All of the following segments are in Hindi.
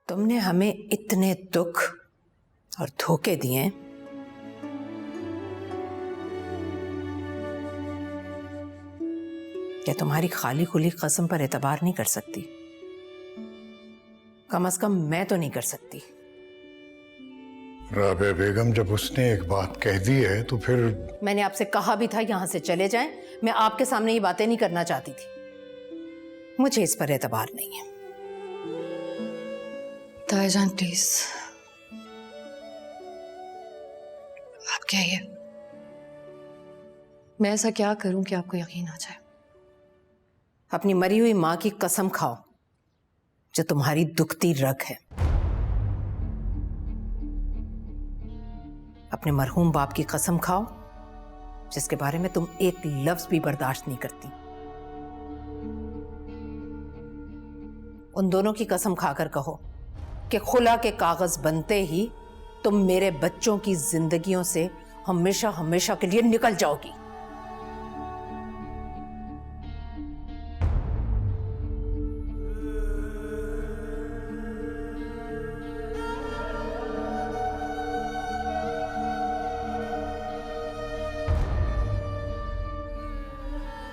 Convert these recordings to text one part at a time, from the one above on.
तुमने हमें इतने दुख और धोखे दिए, क्या तुम्हारी खाली खुली कसम पर एतबार नहीं कर सकती? कम से कम मैं तो नहीं कर सकती। राबिया बेगम, जब उसने एक बात कह दी है तो फिर मैंने आपसे कहा भी था यहां से चले जाएं। मैं आपके सामने ये बातें नहीं करना चाहती थी। मुझे इस पर एतबार नहीं है। ताईजान प्लीज, आप कहिए, मैं ऐसा क्या करूं कि आपको यकीन आ जाए? अपनी मरी हुई मां की कसम खाओ जो तुम्हारी दुखती रग है। अपने मरहूम बाप की कसम खाओ जिसके बारे में तुम एक लफ्ज भी बर्दाश्त नहीं करती। उन दोनों की कसम खाकर कहो कि खुला के कागज बनते ही तुम मेरे बच्चों की जिंदगियों से हमेशा हमेशा के लिए निकल जाओगी।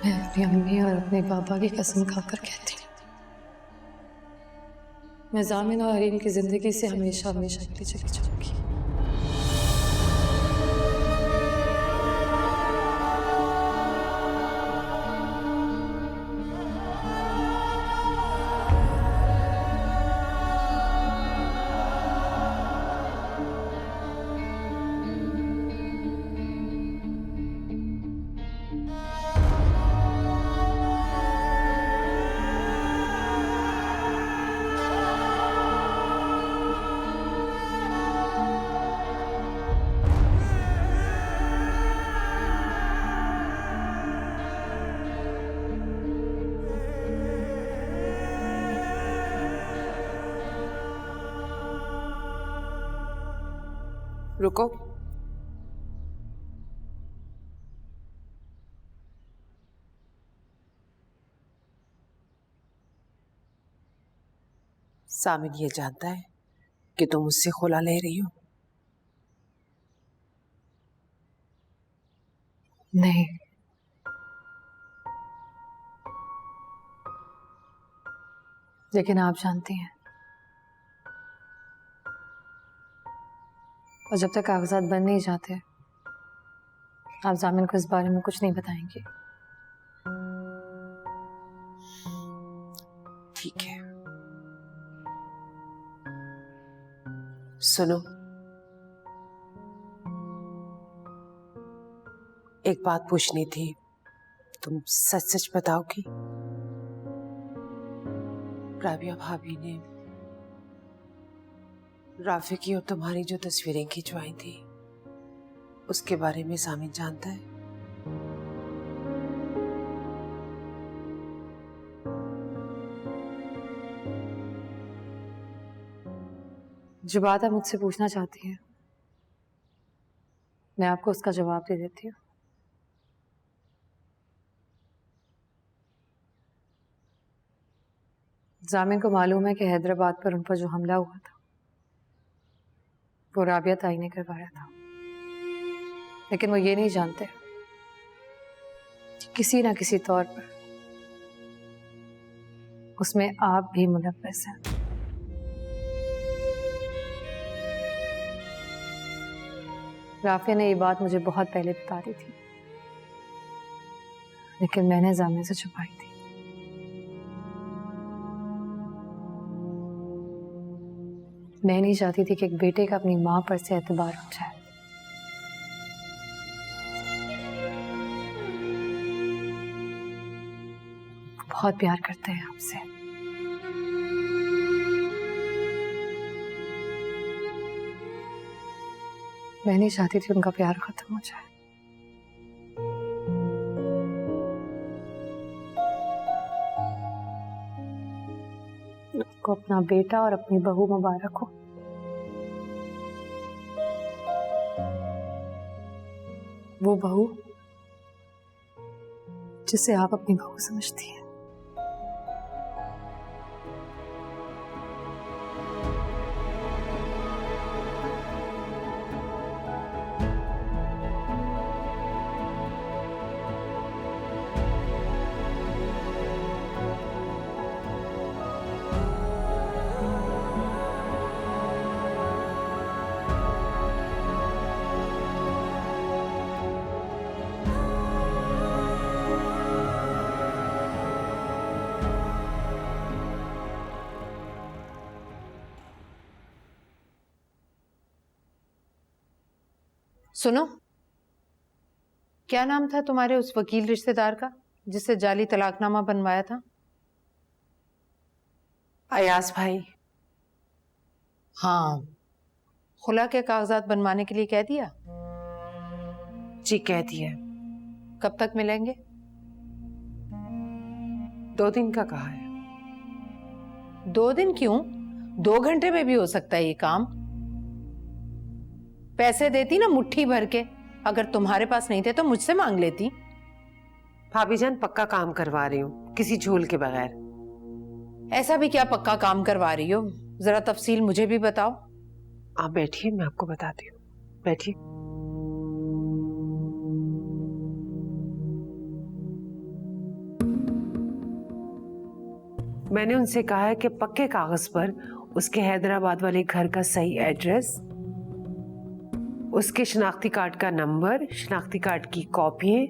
मैं अपनी अम्मी और अपने पापा की कसम खाकर कहती हूँ, मैं जामिन और हरीम की जिंदगी से हमेशा हमेशा के लिए चली जाऊंगी। रुको, सामिन ये जानता है कि तुम मुझसे खुला ले रही हो? नहीं, लेकिन आप जानती हैं, और जब तक कागजात बन नहीं जाते आप जामिन को इस बारे में कुछ नहीं बताएंगी। ठीक है, सुनो, एक बात पूछनी थी, तुम सच सच बताओगी? राबिया भाभी ने राफी की और तुम्हारी जो तस्वीरें खिंचवाई थी उसके बारे में सामिन जानता है? जो बात आप मुझसे पूछना चाहती हैं मैं आपको उसका जवाब दे देती हूँ। जामिन को मालूम है कि हैदराबाद पर उन पर जो हमला हुआ था वो राबिया ताई ने करवाया था, लेकिन वो ये नहीं जानते कि किसी ना किसी तौर पर उसमें आप भी मुलव्वस हैं। राफिया ने ये बात मुझे बहुत पहले बता दी थी, लेकिन मैंने जामिन से छुपाई थी। मैं नहीं चाहती थी कि एक बेटे का अपनी मां पर से एतबार हो जाए। बहुत प्यार करते हैं आपसे। मैं नहीं चाहती थी उनका प्यार खत्म हो जाए। को अपना बेटा और अपनी बहू मुबारक हो। वो बहू जिसे आप अपनी बहू समझती हैं। सुनो, क्या नाम था तुम्हारे उस वकील रिश्तेदार का जिससे जाली तलाकनामा बनवाया था? अयाज भाई। हाँ, खुला के कागजात बनवाने के लिए कह दिया? जी कह दिया। कब तक मिलेंगे? 2 दिन का कहा है। 2 दिन क्यों, 2 घंटे में भी हो सकता है ये काम। पैसे देती ना मुट्ठी भर के, अगर तुम्हारे पास नहीं थे तो मुझसे मांग लेती। भाभी जान पक्का काम करवा रही हूँ, किसी झोल के बगैर। ऐसा भी क्या पक्का काम करवा रही हो, जरा तफसील मुझे भी बताओ। आप बैठिए, मैं आपको बताती हूँ, बैठिए। मैंने उनसे कहा है कि पक्के कागज पर उसके हैदराबाद वाले घर का सही एड्रेस, उसके शनाख्ती कार्ड का नंबर, शनाख्ती कार्ड की कॉपियां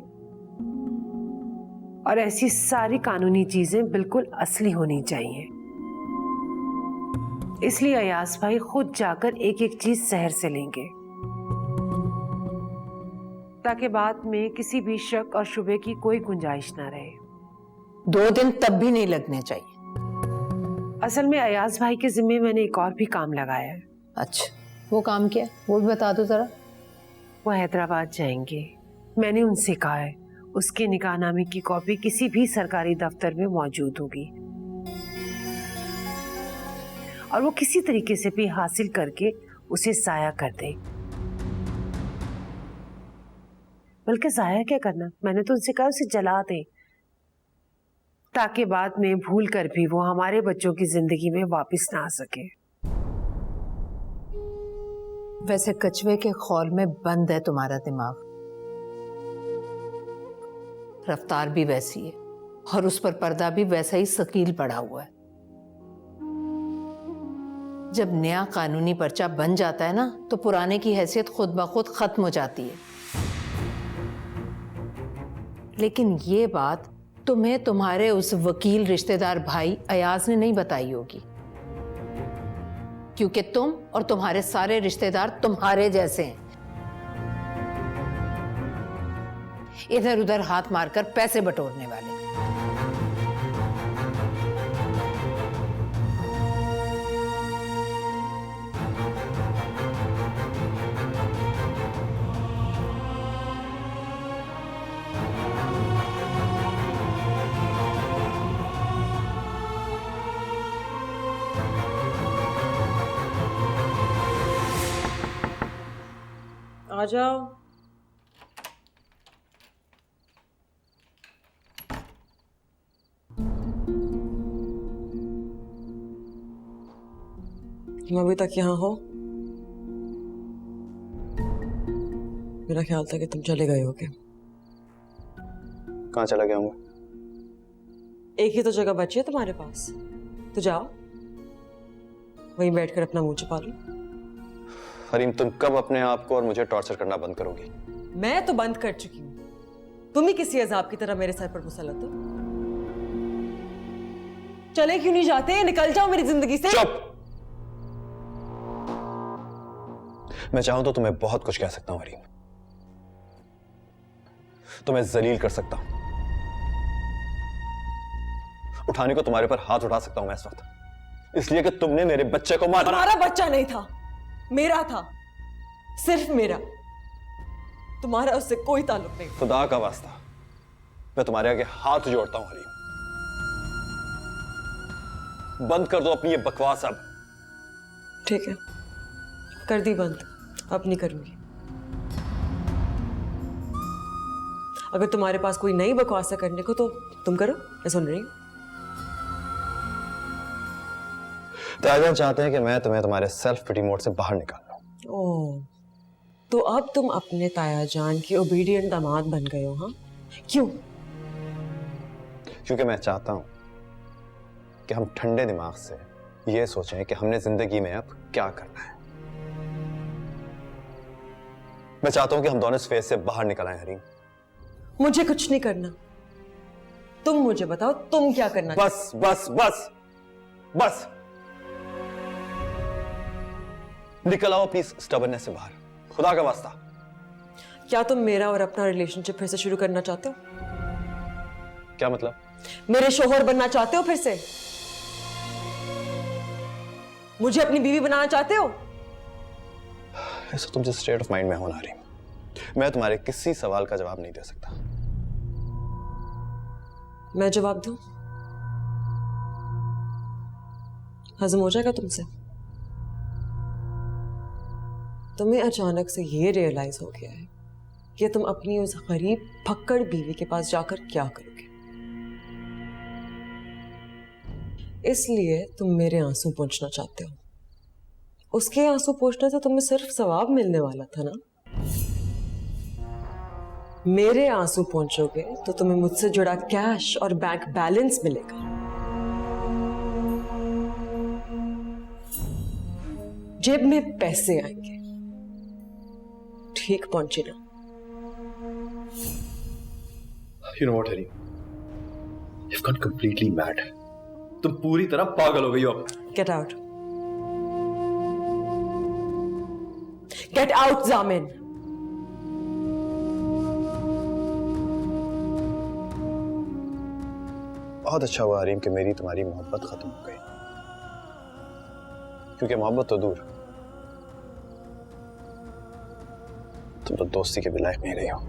और ऐसी सारी कानूनी चीजें बिल्कुल असली होनी चाहिए। इसलिए अयाज भाई खुद जाकर एक एक चीज शहर से लेंगे, ताकि बाद में किसी भी शक और शुबे की कोई गुंजाइश ना रहे। 2 दिन तब भी नहीं लगने चाहिए। असल में अयाज भाई के जिम्मे मैंने एक और भी काम लगाया है। अच्छा, वो काम क्या है, वो भी बता दो जरा। वो हैदराबाद जाएंगे, मैंने उनसे कहा है उसके निकाहनामे की कॉपी किसी भी सरकारी दफ्तर में मौजूद होगी और वो किसी तरीके से भी हासिल करके उसे जाया कर दे। बल्कि जाया क्या करना, मैंने तो उनसे कहा उसे जला दे, ताकि बाद में भूल कर भी वो हमारे बच्चों की जिंदगी में वापस ना आ सके। वैसे कछुए के खौल में बंद है तुम्हारा दिमाग, रफ्तार भी वैसी है और उस पर पर्दा भी वैसा ही सकील पड़ा हुआ है। जब नया कानूनी पर्चा बन जाता है ना, तो पुराने की हैसियत खुद ब खुद खत्म हो जाती है। लेकिन ये बात तुम्हें तुम्हारे उस वकील रिश्तेदार भाई अयाज ने नहीं बताई होगी, क्योंकि तुम और तुम्हारे सारे रिश्तेदार तुम्हारे जैसे हैं, इधर उधर हाथ मारकर पैसे बटोरने वाले। आ जाओ। तुम अभी तक यहाँ हो? मेरा ख्याल था कि तुम चले गए होगे। कहाँ चला गया हूँ? एक ही तो जगह बची है तुम्हारे पास, तो जाओ वहीं बैठकर अपना मुंह छुपा लो। हरीम, तुम कब अपने आप को और मुझे टॉर्चर करना बंद करोगी? मैं तो बंद कर चुकी हूँ, तुम ही किसी अजाब की तरह मेरे सर पर मुसल्लत हो। चले क्यों नहीं जाते? निकल जाओ मेरी जिंदगी से। चुप! मैं चाहूं तो तुम्हें बहुत कुछ कह सकता हूं हरीम, तुम्हें जलील कर सकता हूं, उठाने को तुम्हारे पर हाथ उठा सकता हूं मैं इस वक्त, इसलिए कि तुमने मेरे बच्चे को मारा। तुम्हारा बच्चा नहीं था, मेरा था, सिर्फ मेरा। तुम्हारा उससे कोई ताल्लुक नहीं। खुदा का वास्ता, मैं तुम्हारे आगे हाथ जोड़ता हूं हरीम, बंद कर दो अपनी ये बकवास अब। ठीक है, कर दी बंद, अब नहीं करूंगी। अगर तुम्हारे पास कोई नई बकवासा करने को तो तुम करो, मैं सुन रही हूं। ताजन चाहते हैं कि मैं तुम्हें तुम्हारे सेल्फ पिटी मोड से बाहर निकाल लूं। ओह, तो अब तुम अपने ताया जान के ओबीडियंट दामाद बन गए हो, हाँ? क्यों? क्योंकि मैं चाहता हूं कि हम ठंडे दिमाग से ये सोचें कि हमने जिंदगी में अब क्या करना है। मैं चाहता हूं कि हम दोनों इस फेज से बाहर निकल आए हरीम। मुझे कुछ नहीं करना, तुम मुझे बताओ तुम क्या करना। बस बस बस बस, निकल आओ अपनी स्टबर्नेस से बाहर, खुदा का वास्ता। क्या तुम मेरा और अपना रिलेशनशिप फिर से शुरू करना चाहते हो? क्या मतलब? मेरे शोहर बनना चाहते हो फिर से? मुझे अपनी बीवी बनाना चाहते हो? ऐसा तुम जिस स्टेट ऑफ माइंड में हो ना रही, मैं तुम्हारे किसी सवाल का जवाब नहीं दे सकता। मैं जवाब दूं? हजम हो जाएगा तुमसे? तुम्हें अचानक से ये रियलाइज हो गया है कि तुम अपनी उस गरीब फक्कड़ बीवी के पास जाकर क्या करोगे, इसलिए तुम मेरे आंसू पोंछना चाहते हो। उसके आंसू पोंछने से तुम्हें सिर्फ सवाब मिलने वाला था ना। मेरे आंसू पोंछोगे तो तुम्हें मुझसे जुड़ा कैश और बैंक बैलेंस मिलेगा। जेब में पैसे आएंगे। ठीक पहुंची ना? You know what, Harry? You've gone completely mad. तुम पूरी तरह पागल हो गई हो। Get out. Get out, जामिन। बहुत अच्छा हुआ हरीम कि मेरी तुम्हारी मोहब्बत खत्म हो गई, क्योंकि मोहब्बत तो दूर, तुम तो दोस्ती के भी लायक नहीं रही हो।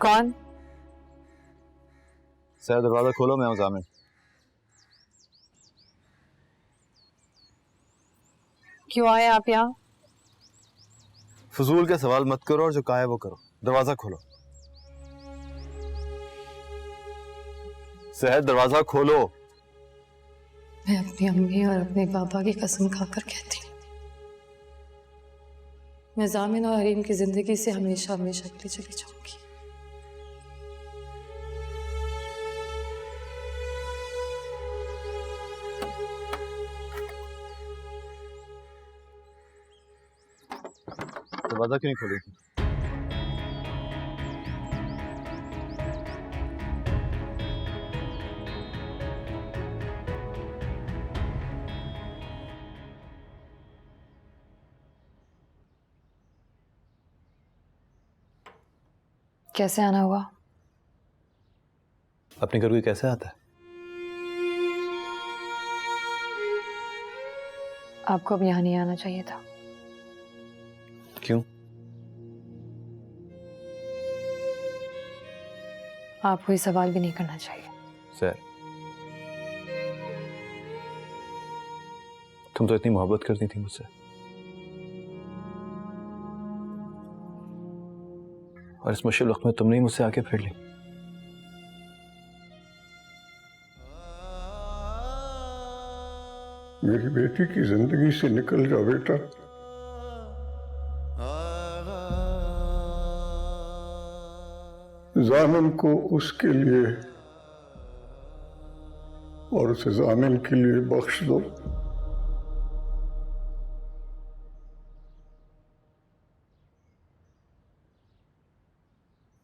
कौन? सर दरवाजा खोलो, मैं हूं जामिन। क्यों आए आप यहाँ? फजूल के सवाल मत करो और जो कहा है वो करो। दरवाजा खोलो। सहर दरवाजा खोलो। मैं अपनी अम्मी और अपने पापा की कसम खाकर कहती हूँ, मैं जामिन और हरीम की जिंदगी से हमेशा हमेशा के लिए चली जाऊंगी। दरवाजा क्यों नहीं खोली? कैसे आना हुआ? अपने घर कोई कैसे आता है? आपको अब यहाँ नहीं आना चाहिए था। क्यों? आपको ये सवाल भी नहीं करना चाहिए। सर, तुम तो इतनी मोहब्बत करती थी मुझसे, और इस मुश्किल वक्त में तुमने ही मुझसे आके फिर ली। मेरी बेटी की जिंदगी से निकल जाओ बेटा। जामिन को उसके लिए और उसे जामिन के लिए बख्श दो।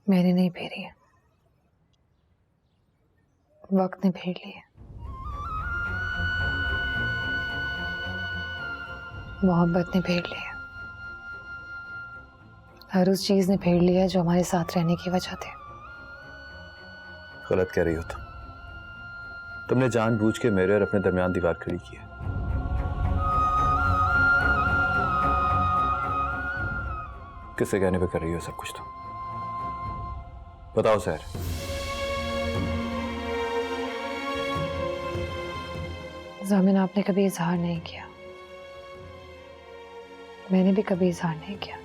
मैंने नहीं फेरी है, वक्त ने फेर ली है, मोहब्बत ने फेर ली है, हर उस चीज ने फेर लिया जो हमारे साथ रहने की वजह थी। गलत कह रही हो तुमने जानबूझ के मेरे और अपने दरमियान दीवार खड़ी की है। किससे कहने पे कर रही हो सब कुछ? तो बताओ सर। जामिन, आपने कभी इजहार नहीं किया, मैंने भी कभी इजहार नहीं किया।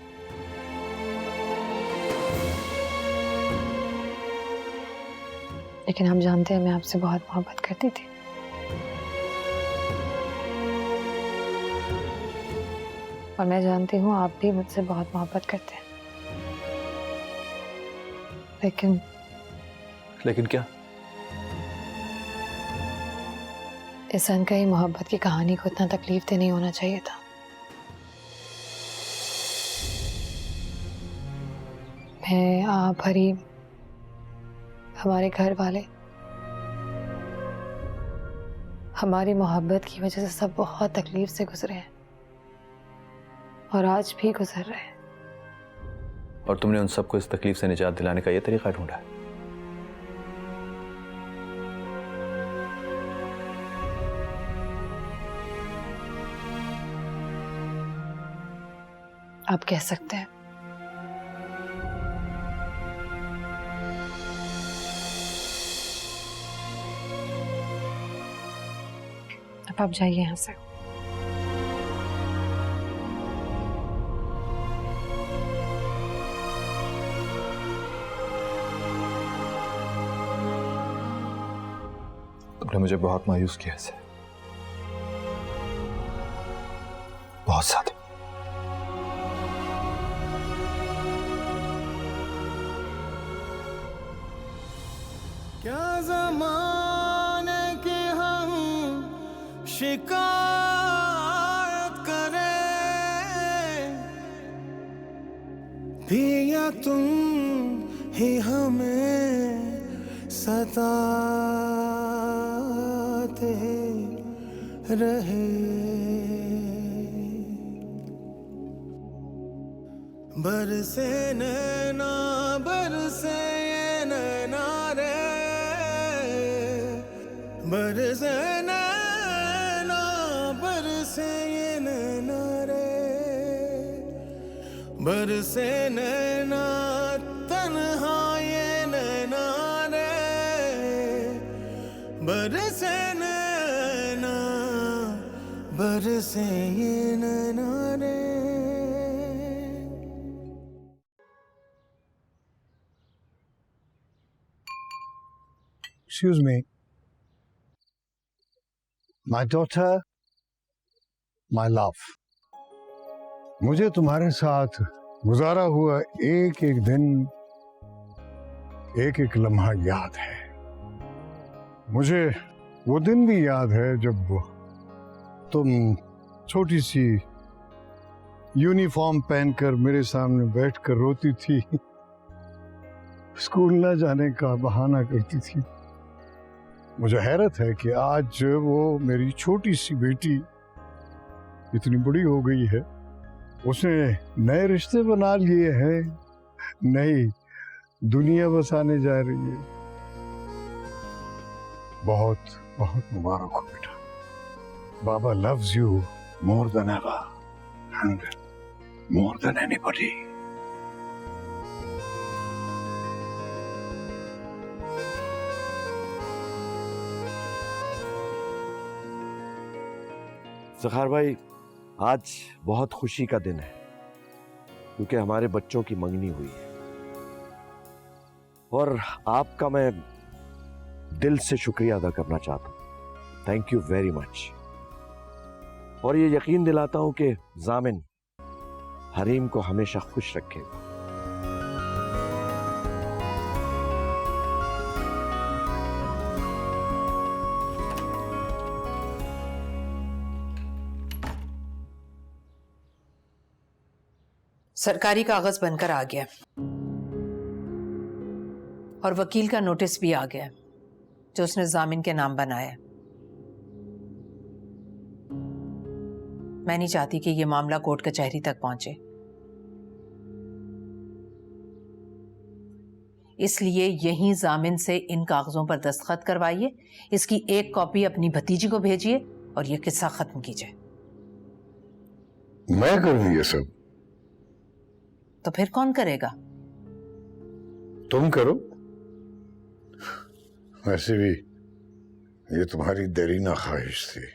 लेकिन हम जानते हैं मैं आपसे बहुत मोहब्बत करती थी। और मैं जानती हूँ आप भी मुझसे बहुत मोहब्बत करते हैं। लेकिन क्या? इस अनकही मोहब्बत की कहानी को इतना तकलीफ दे नहीं होना चाहिए था। मैं, आप, हरी, हमारे घर वाले, हमारी मोहब्बत की वजह से सब बहुत तकलीफ से गुजरे हैं और आज भी गुजर रहे हैं। और तुमने उन सबको इस तकलीफ से निजात दिलाने का ये तरीका ढूंढा है? आप कह सकते हैं। अब आप जाइए यहाँ से। तुमने मुझे बहुत मायूस किया है, बहुत ज्यादा। क्या ज़माने के हम शिकायत करें, पिया तुम ही हमें सताते रहे। बरसे नैना बरसे नैना रे, बरसे नैना बरसे नैना रे, बरसे नैना तन्हा ये नैना रे, बरसे नैना बरसे ये नैना रे। Excuse me. My daughter, my love. मुझे तुम्हारे साथ गुजारा हुआ एक एक दिन, एक एक लम्हा याद है। मुझे वो दिन भी याद है जब तुम छोटी सी यूनिफॉर्म पहनकर मेरे सामने बैठकर रोती थी, स्कूल न जाने का बहाना करती थी। मुझे हैरत है कि आज वो मेरी छोटी सी बेटी इतनी बड़ी हो गई है, उसने नए रिश्ते बना लिए हैं, नई दुनिया बसाने जा रही है। बहुत बहुत मुबारक हो बेटा। बाबा loves you more than ever and more than anybody. Zafar भाई, आज बहुत खुशी का दिन है क्योंकि हमारे बच्चों की मंगनी हुई है और आपका मैं दिल से शुक्रिया अदा करना चाहता हूँ। Thank you very much. और ये यकीन दिलाता हूँ कि ज़ामिन हरीम को हमेशा खुश रखेगा। सरकारी कागज बनकर आ गया और वकील का नोटिस भी आ गया जो उसने जामिन के नाम बनाया। मैं नहीं चाहती कि यह मामला कोर्ट कचहरी तक पहुंचे, इसलिए यहीं जामिन से इन कागजों पर दस्तखत करवाइए, इसकी एक कॉपी अपनी भतीजी को भेजिए और यह किस्सा खत्म कीजिए। मैं करूं ये सब? तो फिर कौन करेगा? तुम करो। वैसे भी ये तुम्हारी देरीना ख्वाहिश थी।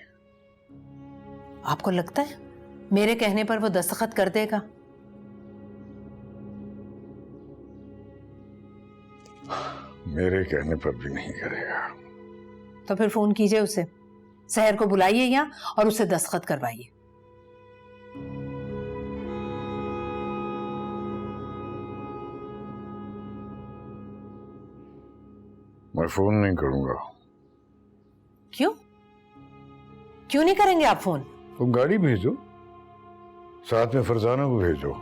आपको लगता है मेरे कहने पर वो दस्तखत कर देगा? मेरे कहने पर भी नहीं करेगा। तो फिर फोन कीजिए उसे, सहर को बुलाइए यहाँ और उसे दस्तखत करवाइए। मैं फोन नहीं करूंगा। क्यों? क्यों नहीं करेंगे आप फोन? तुम गाड़ी भेजो, साथ में फरजाना को भेजो,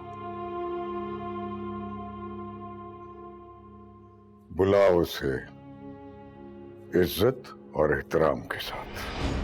बुलाओ उसे इज्जत और एहतराम के साथ।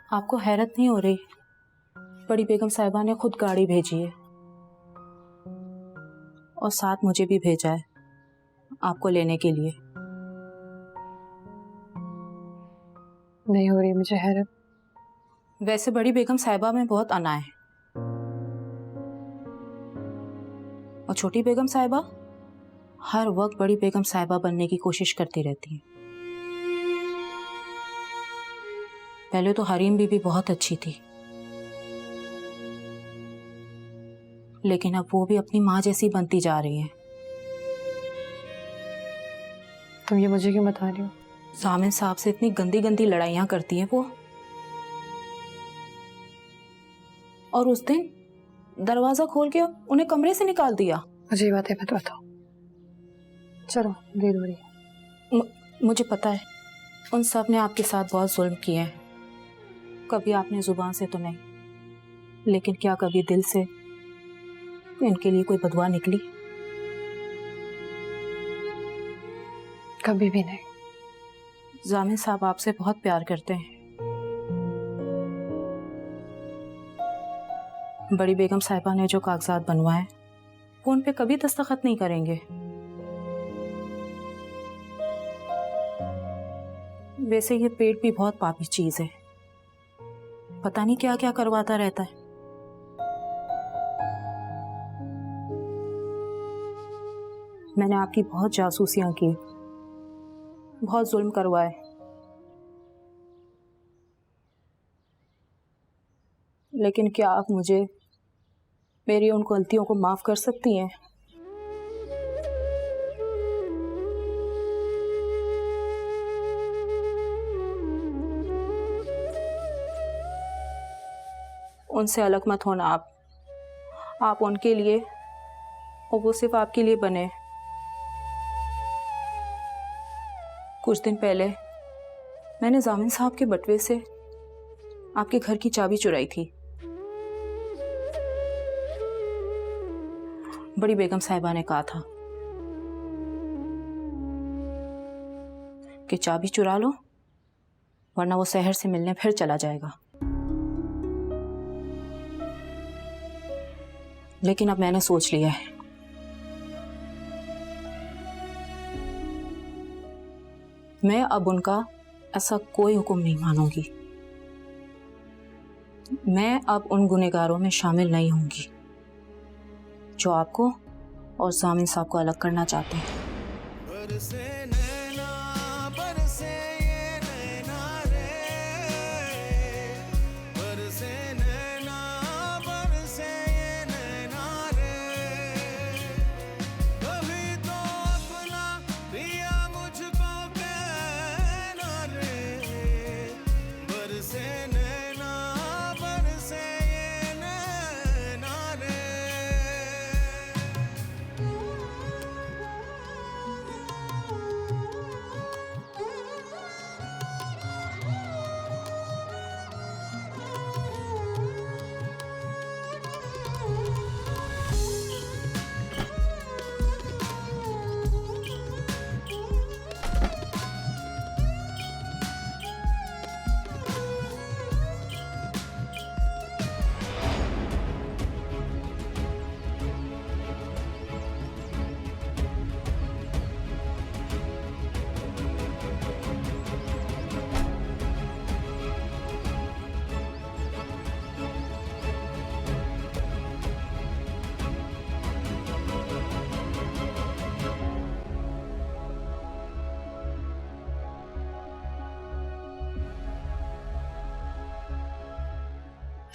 आपको हैरत नहीं हो रही? बड़ी बेगम साहिबा ने खुद गाड़ी भेजी है और साथ मुझे भी भेजा है आपको लेने के लिए। नहीं हो रही मुझे हैरत। वैसे बड़ी बेगम साहिबा में बहुत अना है और छोटी बेगम साहिबा हर वक्त बड़ी बेगम साहिबा बनने की कोशिश करती रहती है। पहले तो हरीम बीबी बहुत अच्छी थी, लेकिन अब वो भी अपनी माँ जैसी बनती जा रही है। तुम ये मुझे क्यों बता रही हो? जामिन साहब से इतनी गंदी गंदी लड़ाइयाँ करती हैं वो। और उस दिन दरवाजा खोल के उन्हें कमरे से निकाल दिया। मुझे ये बातें मत बताओ, चलो देर हो रही है। मुझे पता है उन सब ने आपके साथ बहुत जुल्म किए हैं, कभी आपने जुबान से तो नहीं, लेकिन क्या कभी दिल से इनके लिए कोई बदुआ निकली? कभी भी नहीं। जामिन साहब आपसे बहुत प्यार करते हैं। बड़ी बेगम साहिबा ने जो कागजात बनवाए वो उन पे कभी दस्तखत नहीं करेंगे। वैसे ये पेट भी बहुत पापी चीज है, पता नहीं क्या क्या करवाता रहता है। मैंने आपकी बहुत जासूसियां की, बहुत जुल्म करवाए, लेकिन क्या आप मुझे मेरी उन गलतियों को माफ कर सकती हैं? उनसे अलग मत होना आप उनके लिए और वो सिर्फ आपके लिए बने। कुछ दिन पहले मैंने जामिन साहब के बटुए से आपके घर की चाबी चुराई थी। बड़ी बेगम साहिबा ने कहा था कि चाबी चुरा लो वरना वो शहर से मिलने फिर चला जाएगा। लेकिन अब मैंने सोच लिया है, मैं अब उनका ऐसा कोई हुक्म नहीं मानूंगी। मैं अब उन गुनहगारों में शामिल नहीं होंगी जो आपको और जामिन साहब को अलग करना चाहते हैं। बरसे नैना बरसे ये नैना रे, बरसे नैना बरसे ये नैना रे, कभी तो अपना पिया मुझको कहना रे, बरसे नैना बरसे ये नैना रे।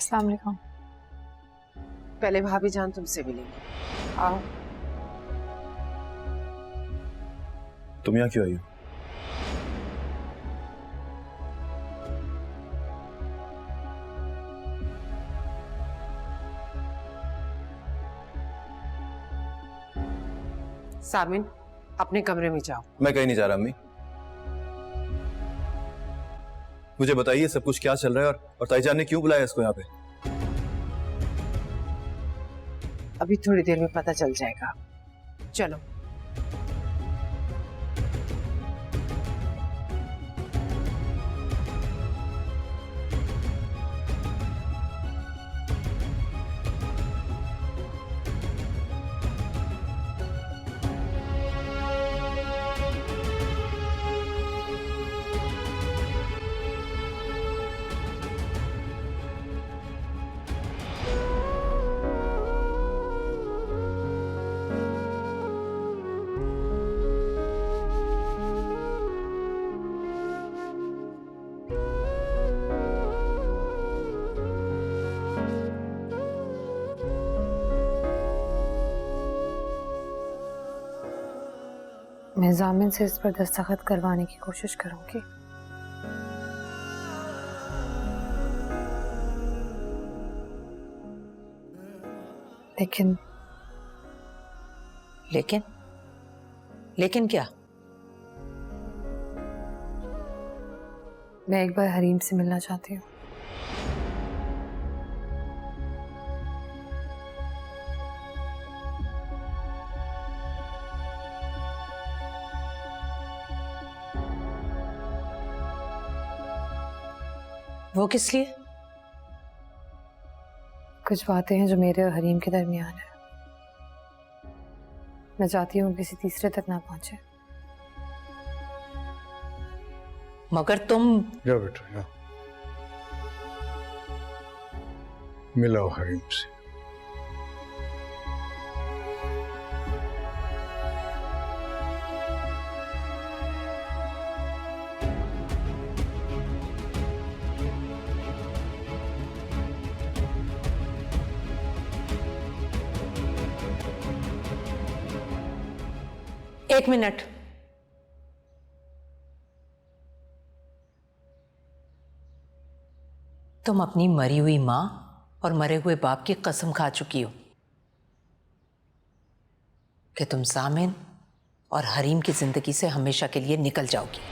अस्सलाम वालेकुम। पहले भाभी जान तुमसे मिलेंगे, आओ। तुम यहाँ क्यों आई हो? सामिन, अपने कमरे में जाओ। मैं कहीं नहीं जा रहा अम्मी। मुझे बताइए सब कुछ क्या चल रहा है और ताईजान ने क्यों बुलाया इसको यहाँ पे? अभी थोड़ी देर में पता चल जाएगा, चलो। मैं जामिन से इस पर दस्तखत करवाने की कोशिश करूंगी, लेकिन लेकिन लेकिन क्या? मैं एक बार हरीम से मिलना चाहती हूँ। वो किस लिए? कुछ बातें हैं जो मेरे और हरीम के दरमियान है। मैं चाहती हूँ किसी तीसरे तक ना पहुंचे। मगर तुम जा बेटा जा, मिलाओ हरीम से। एक मिनट। तुम अपनी मरी हुई माँ और मरे हुए बाप की कसम खा चुकी हो कि तुम जामिन और हरीम की जिंदगी से हमेशा के लिए निकल जाओगी।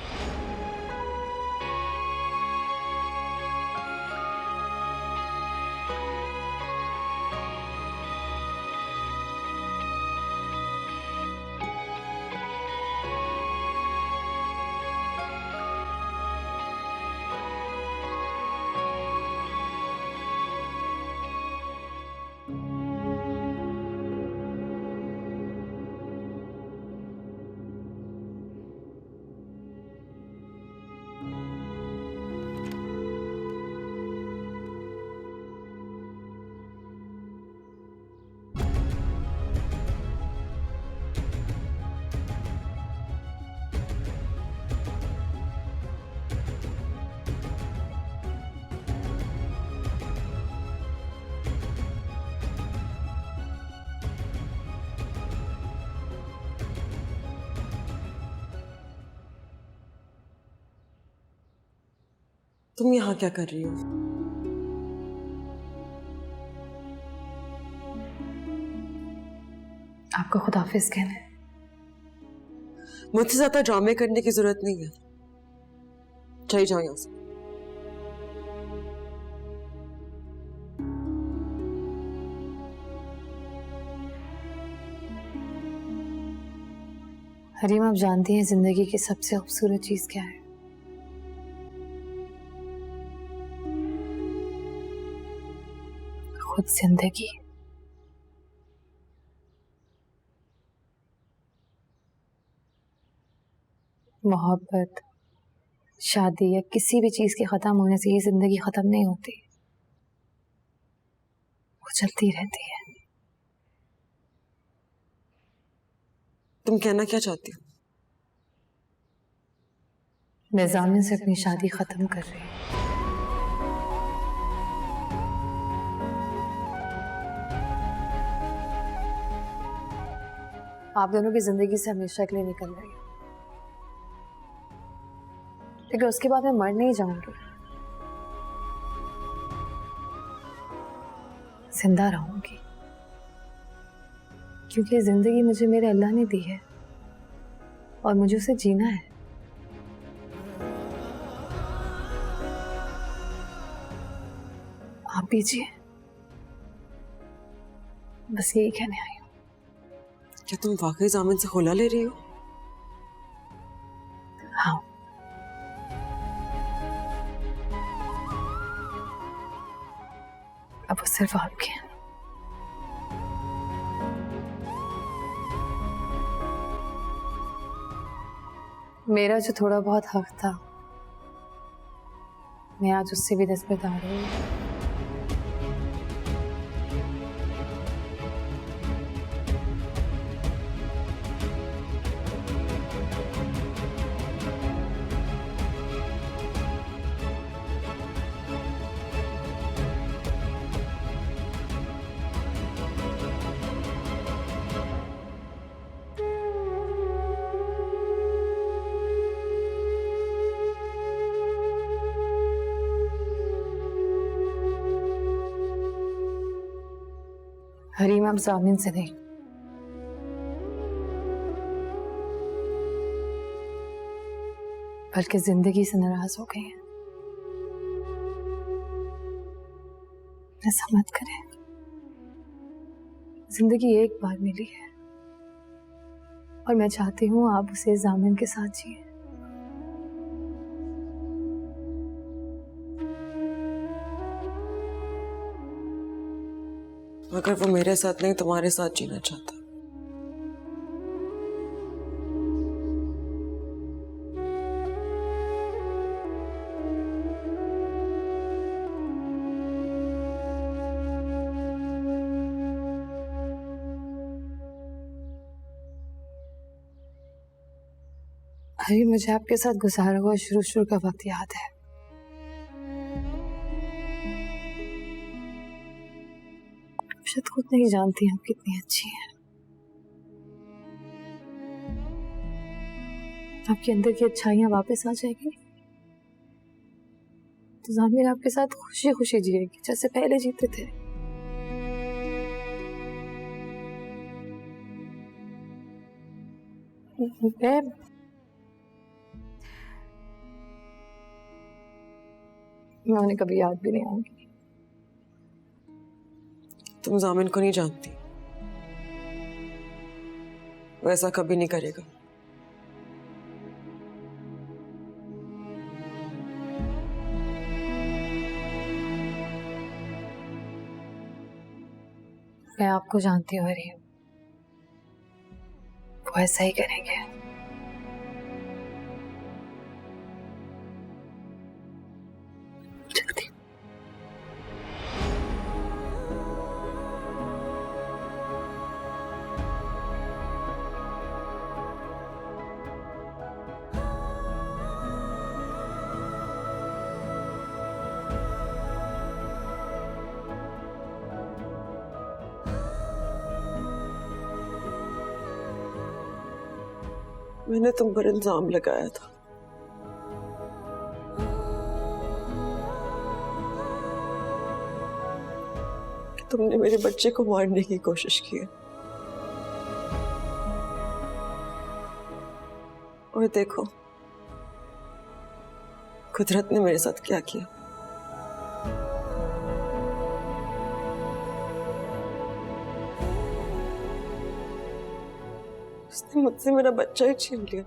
तुम यहाँ क्या कर रही हो? आपको खुदाफिज कहना है। मुझसे ज्यादा ड्रामे करने की जरूरत नहीं है, चली जाओ यहाँ से। हरीम, आप जानती हैं जिंदगी की सबसे खूबसूरत चीज क्या है? खुद जिंदगी। मोहब्बत, शादी या किसी भी चीज के खत्म होने से ये जिंदगी खत्म नहीं होती, वो चलती रहती है। तुम कहना क्या चाहती हो? मैं जामिन से अपनी शादी खत्म कर रही हूँ। आप दोनों की जिंदगी से हमेशा के लिए निकल रही हूँ, लेकिन उसके बाद मैं मर नहीं जाऊंगी, जिंदा रहूंगी, क्योंकि ये जिंदगी मुझे मेरे अल्लाह ने दी है और मुझे उसे जीना है। आप भी जिए, बस यही कहने आई हूँ। क्या तुम वाकई जामिन से खुला ले रही हो? हाँ। अब वो सिर्फ आपके हैं। मेरा जो थोड़ा बहुत हक था, मैं आज उससे भी दस्तबरदार हूँ। हरीम, आप जामिन से नहीं, बल्कि जिंदगी से नाराज हो गई हैं। ऐसा मत करें, जिंदगी एक बार मिली है और मैं चाहती हूँ आप उसे जामिन के साथ जिए। अगर वो मेरे साथ नहीं तुम्हारे साथ जीना चाहता, अभी मुझे आपके साथ गुजारा हुआ शुरू का वक्त याद है। शायद खुद नहीं जानती आप कितनी अच्छी हैं। आपके अंदर की अच्छाइयां वापस आ जाएगी तो जामिर आपके साथ खुशी खुशी जिएगी जैसे पहले जीते थे। मैं उन्हें कभी याद भी नहीं आऊंगी। तुम जामिन को नहीं जानती, वो ऐसा कभी नहीं करेगा। मैं आपको जानती हूँ हरीम, वो ऐसा ही करेंगे। जल्दी। मैंने तुम पर इल्जाम लगाया था, कि तुमने मेरे बच्चे को मारने की कोशिश की है। और देखो कुदरत ने मेरे साथ क्या किया। उसने मुझसे मेरा बच्चा ही छीन लिया।